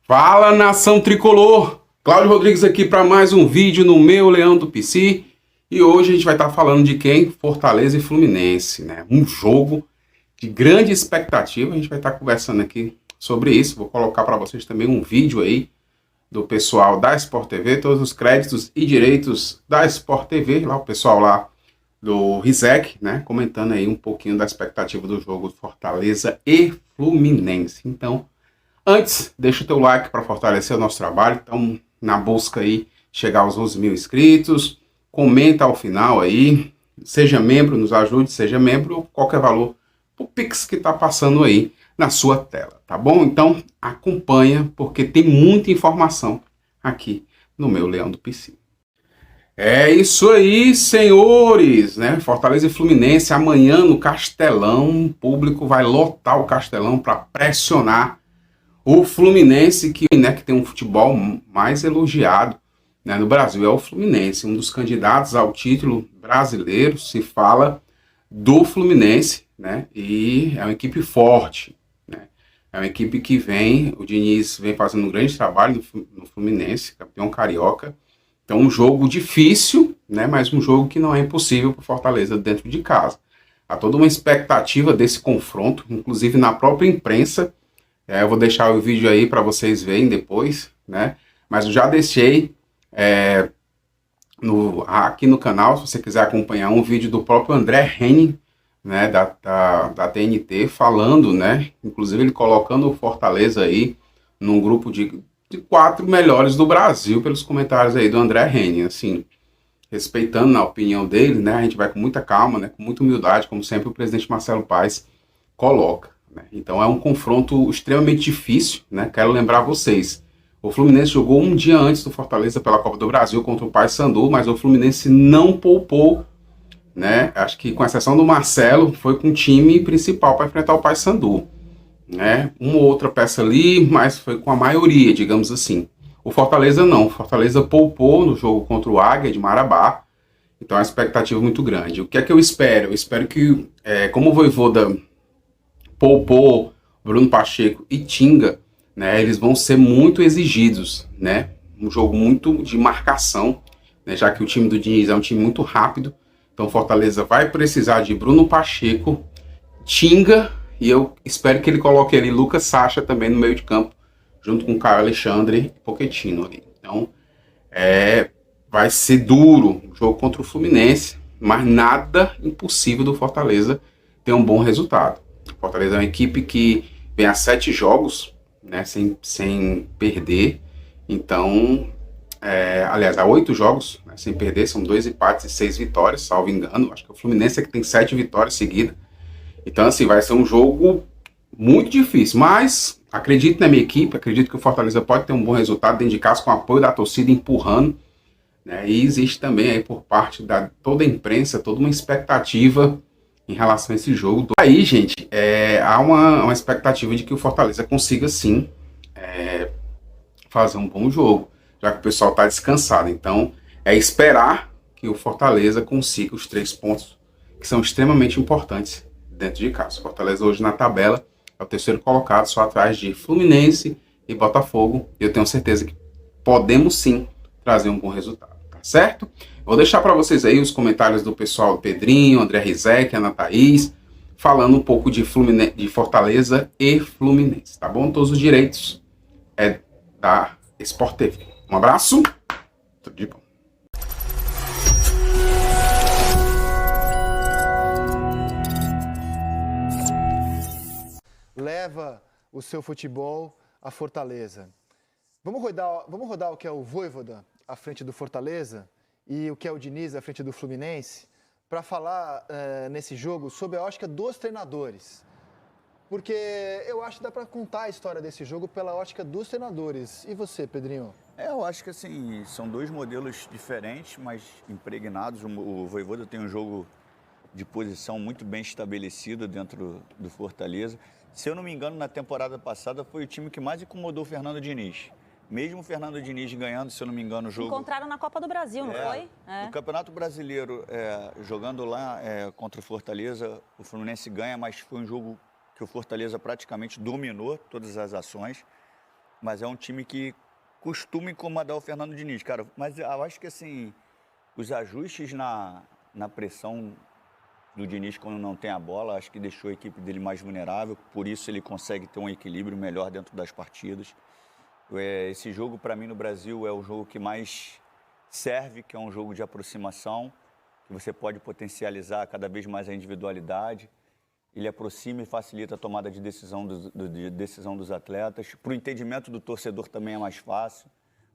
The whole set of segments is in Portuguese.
Fala, nação tricolor! Cláudio Rodrigues aqui para mais um vídeo no meu Leão do PC. E hoje a gente vai estar falando de quem? Fortaleza e Fluminense, né? Um jogo de grande expectativa. A gente vai estar conversando aqui sobre isso. Vou colocar para vocês também um vídeo aí do pessoal da Sport TV, todos os créditos e direitos da Sport TV, lá o pessoal lá do Rizek, né? Comentando aí um pouquinho da expectativa do jogo Fortaleza e Fluminense. Então, antes, deixa o teu like para fortalecer o nosso trabalho. Estamos na busca aí, chegar aos 11 mil inscritos. Comenta ao final aí. Seja membro, nos ajude, seja membro, ou qualquer valor, o Pix que está passando aí na sua tela, tá bom? Então, acompanha, porque tem muita informação aqui no meu Leão do PC. É isso aí, senhores, né? Fortaleza e Fluminense amanhã no Castelão. O público vai lotar o Castelão para pressionar o Fluminense, que tem um futebol mais elogiado, né, no Brasil, é o Fluminense. Um dos candidatos ao título brasileiro, se fala do Fluminense, né? E é uma equipe forte, né? É uma equipe que o Diniz vem fazendo um grande trabalho no Fluminense, campeão carioca. Então, um jogo difícil, né? Mas um jogo que não é impossível para o Fortaleza dentro de casa. Há toda uma expectativa desse confronto, inclusive na própria imprensa. Eu vou deixar o vídeo aí para vocês verem depois, né? Mas eu já deixei aqui no canal, se você quiser acompanhar, um vídeo do próprio André Henning, né? Da TNT, falando, né? Inclusive ele colocando o Fortaleza aí num grupo de 4 melhores do Brasil, pelos comentários aí do André Henning, assim, respeitando na opinião dele, né? A gente vai com muita calma, né? Com muita humildade, como sempre o presidente Marcelo Paes coloca. Então é um confronto extremamente difícil, né? Quero lembrar vocês, o Fluminense jogou um dia antes do Fortaleza pela Copa do Brasil contra o Paysandu, mas o Fluminense não poupou, né? Acho que com exceção do Marcelo, foi com o time principal para enfrentar o Paysandu, né? Uma ou outra peça ali, mas foi com a maioria, digamos assim. O Fortaleza não, o Fortaleza poupou no jogo contra o Águia de Marabá, então a expectativa é muito grande. O que é que eu espero? Eu espero que, como o Vojvoda poupou Bruno Pacheco e Tinga, né, eles vão ser muito exigidos, né, um jogo muito de marcação, né, já que o time do Diniz é um time muito rápido, então Fortaleza vai precisar de Bruno Pacheco, Tinga, e eu espero que ele coloque ali Lucas Sacha também no meio de campo, junto com Caio Alexandre e Pochettino ali. Então, vai ser duro o jogo contra o Fluminense, mas nada impossível do Fortaleza ter um bom resultado. Fortaleza é uma equipe que vem a 7 jogos, né, sem perder. Então, aliás, há 8 jogos, né, sem perder, são 2 empates e 6 vitórias, salvo engano. Acho que o Fluminense é que tem 7 vitórias seguidas. Então, assim, vai ser um jogo muito difícil. Mas acredito na minha equipe, acredito que o Fortaleza pode ter um bom resultado dentro de casa, com o apoio da torcida empurrando, né, e existe também aí por parte da toda a imprensa, toda uma expectativa em relação a esse jogo. Aí, gente, há uma expectativa de que o Fortaleza consiga, sim, fazer um bom jogo, já que o pessoal está descansado. Então, é esperar que o Fortaleza consiga os 3 pontos, que são extremamente importantes dentro de casa. O Fortaleza hoje na tabela é o 3º colocado, só atrás de Fluminense e Botafogo. Eu tenho certeza que podemos, sim, trazer um bom resultado, tá certo? Vou deixar para vocês aí os comentários do pessoal do Pedrinho, André Rizek, Ana Thaís, falando um pouco de Fortaleza e Fluminense, tá bom? Todos os direitos da Sport TV. Um abraço, tudo de bom. Leva o seu futebol à Fortaleza. Vamos rodar o que é o Vojvoda à frente do Fortaleza e o que é o Diniz à frente do Fluminense, para falar nesse jogo sobre a ótica dos treinadores. Porque eu acho que dá para contar a história desse jogo pela ótica dos treinadores. E você, Pedrinho? Eu acho que assim, são 2 modelos diferentes, mas impregnados. O Vojvoda tem um jogo de posição muito bem estabelecido dentro do Fortaleza. Se eu não me engano, na temporada passada foi o time que mais incomodou o Fernando Diniz. mesmo o Fernando Diniz ganhando, se eu não me engano, o jogo... Encontraram na Copa do Brasil, não foi? No Campeonato Brasileiro, jogando lá contra o Fortaleza, o Fluminense ganha, mas foi um jogo que o Fortaleza praticamente dominou todas as ações. Mas é um time que costuma incomodar o Fernando Diniz, cara. Mas eu acho que, assim, os ajustes na pressão do Diniz quando não tem a bola, acho que deixou a equipe dele mais vulnerável. Por isso ele consegue ter um equilíbrio melhor dentro das partidas. Esse jogo, para mim, no Brasil, é o jogo que mais serve, que é um jogo de aproximação, que você pode potencializar cada vez mais a individualidade. Ele aproxima e facilita a tomada de decisão, decisão dos atletas. Para o entendimento do torcedor também é mais fácil.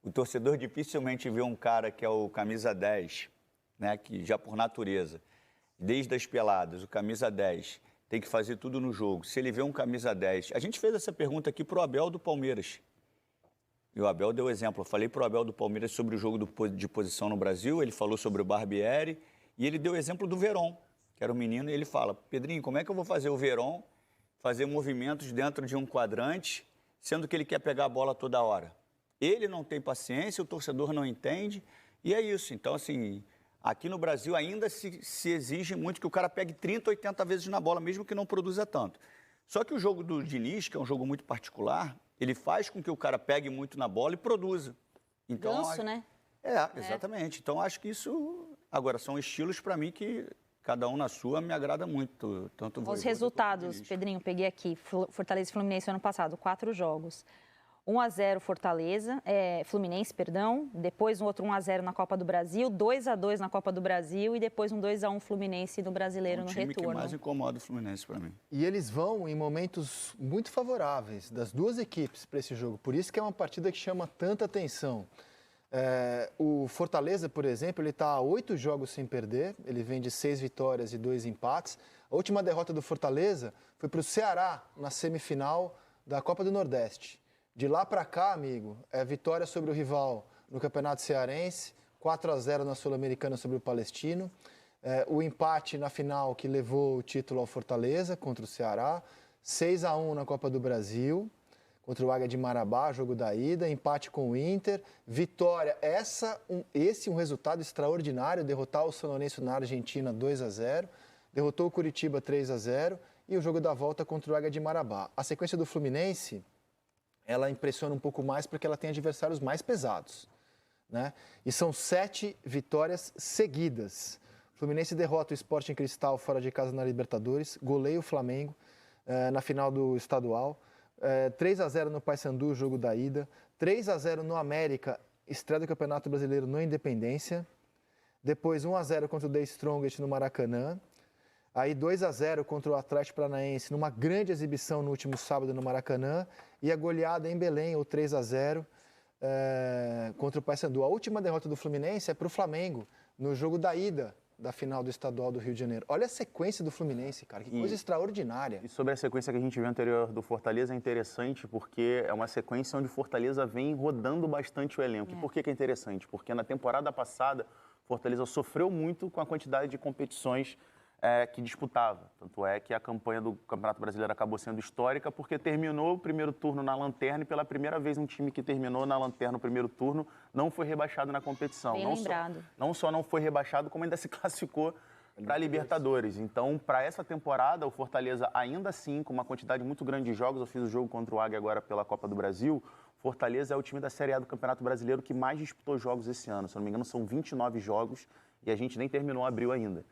O torcedor dificilmente vê um cara que é o camisa 10, né, que já por natureza, desde as peladas, o camisa 10, tem que fazer tudo no jogo. Se ele vê um camisa 10... A gente fez essa pergunta aqui para o Abel do Palmeiras. E o Abel deu exemplo. Eu falei para o Abel do Palmeiras sobre o jogo de posição no Brasil, ele falou sobre o Barbieri, e ele deu exemplo do Veron, que era um menino, e ele fala: Pedrinho, como é que eu vou fazer o Veron fazer movimentos dentro de um quadrante, sendo que ele quer pegar a bola toda hora? Ele não tem paciência, o torcedor não entende, e é isso. Então, assim, aqui no Brasil ainda se exige muito que o cara pegue 30, 80 vezes na bola, mesmo que não produza tanto. Só que o jogo do Diniz, que é um jogo muito particular, ele faz com que o cara pegue muito na bola e produza. Então, Ganso, né? Exatamente. Então, acho que isso... Agora, são estilos, para mim, que cada um na sua me agrada muito. Tanto os resultados, Pedrinho, peguei aqui. Fortaleza e Fluminense ano passado, 4 jogos. 1-0 Fortaleza, Fluminense, perdão. Depois um outro 1-0 na Copa do Brasil, 2-2 na Copa do Brasil e depois um 2-1 Fluminense no Brasileiro no retorno. O time que mais incomoda o Fluminense para mim. E eles vão em momentos muito favoráveis das duas equipes para esse jogo. Por isso que é uma partida que chama tanta atenção. O Fortaleza, por exemplo, ele está a 8 jogos sem perder. Ele vem de 6 vitórias e 2 empates. A última derrota do Fortaleza foi para o Ceará na semifinal da Copa do Nordeste. De lá para cá, amigo, vitória sobre o rival no Campeonato Cearense, 4-0 na Sul-Americana sobre o Palestino, o empate na final que levou o título ao Fortaleza contra o Ceará, 6-1 na Copa do Brasil contra o Águia de Marabá, jogo da ida, empate com o Inter, vitória, esse um resultado extraordinário, derrotar o São Lourenço na Argentina 2-0, derrotou o Curitiba 3-0 e o jogo da volta contra o Águia de Marabá. A sequência do Fluminense, ela impressiona um pouco mais porque ela tem adversários mais pesados, né? E são 7 vitórias seguidas. O Fluminense derrota o Sporting Cristal fora de casa na Libertadores, goleia o Flamengo na final do estadual, 3-0 no Paysandu, jogo da ida, 3-0 no América, estreia do Campeonato Brasileiro no Independência, depois 1-0 contra o The Strongest no Maracanã, aí 2-0 contra o Atlético Paranaense, numa grande exibição no último sábado no Maracanã, e a goleada em Belém, o 3-0 contra o Paysandu. A última derrota do Fluminense é para o Flamengo, no jogo da ida da final do Estadual do Rio de Janeiro. Olha a sequência do Fluminense, cara, que coisa extraordinária. E sobre a sequência que a gente viu anterior do Fortaleza, é interessante porque é uma sequência onde o Fortaleza vem rodando bastante o elenco. E por que é interessante? Porque na temporada passada, o Fortaleza sofreu muito com a quantidade de competições que disputava. Tanto é que a campanha do Campeonato Brasileiro acabou sendo histórica porque terminou o primeiro turno na lanterna e pela primeira vez um time que terminou na lanterna no primeiro turno não foi rebaixado na competição. Bem lembrado. Não só não foi rebaixado, como ainda se classificou para a Libertadores. Então, para essa temporada, o Fortaleza ainda assim, com uma quantidade muito grande de jogos, eu fiz o jogo contra o Águia agora pela Copa do Brasil, Fortaleza é o time da Série A do Campeonato Brasileiro que mais disputou jogos esse ano. Se eu não me engano, são 29 jogos e a gente nem terminou abril ainda.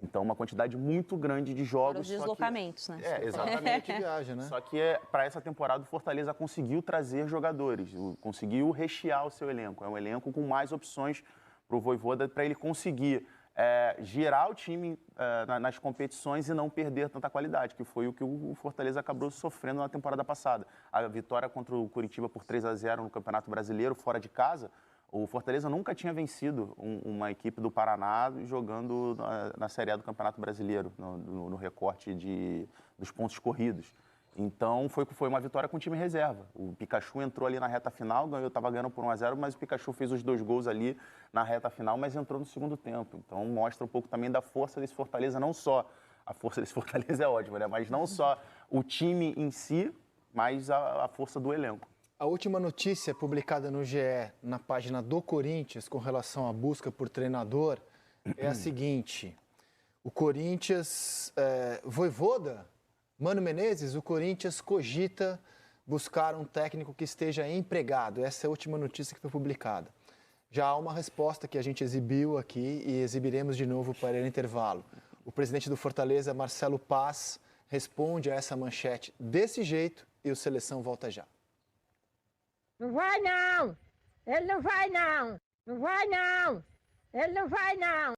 Então, uma quantidade muito grande de jogos. Os deslocamentos, né? Exatamente. Viagem, né? Só que para essa temporada o Fortaleza conseguiu trazer jogadores, conseguiu rechear o seu elenco. É um elenco com mais opções para o Vojvoda, para ele conseguir girar o time nas competições e não perder tanta qualidade, que foi o que o Fortaleza acabou sofrendo na temporada passada. A vitória contra o Curitiba por 3-0 no Campeonato Brasileiro, fora de casa. O Fortaleza nunca tinha vencido uma equipe do Paraná jogando na Série A do Campeonato Brasileiro, no recorte dos pontos corridos. Então, foi uma vitória com o time reserva. O Pikachu entrou ali na reta final, estava ganhando por 1-0, mas o Pikachu fez os 2 gols ali na reta final, mas entrou no segundo tempo. Então, mostra um pouco também da força desse Fortaleza, não só a força desse Fortaleza é ótima, né? Mas não só o time em si, mas a força do elenco. A última notícia publicada no GE, na página do Corinthians, com relação à busca por treinador, é a seguinte. O Corinthians, Vojvoda, Mano Menezes, o Corinthians cogita buscar um técnico que esteja empregado. Essa é a última notícia que foi publicada. Já há uma resposta que a gente exibiu aqui e exibiremos de novo para o intervalo. O presidente do Fortaleza, Marcelo Paz, responde a essa manchete desse jeito e o Seleção volta já. Não vai não! Ele não vai não! Não vai não! Ele não vai não!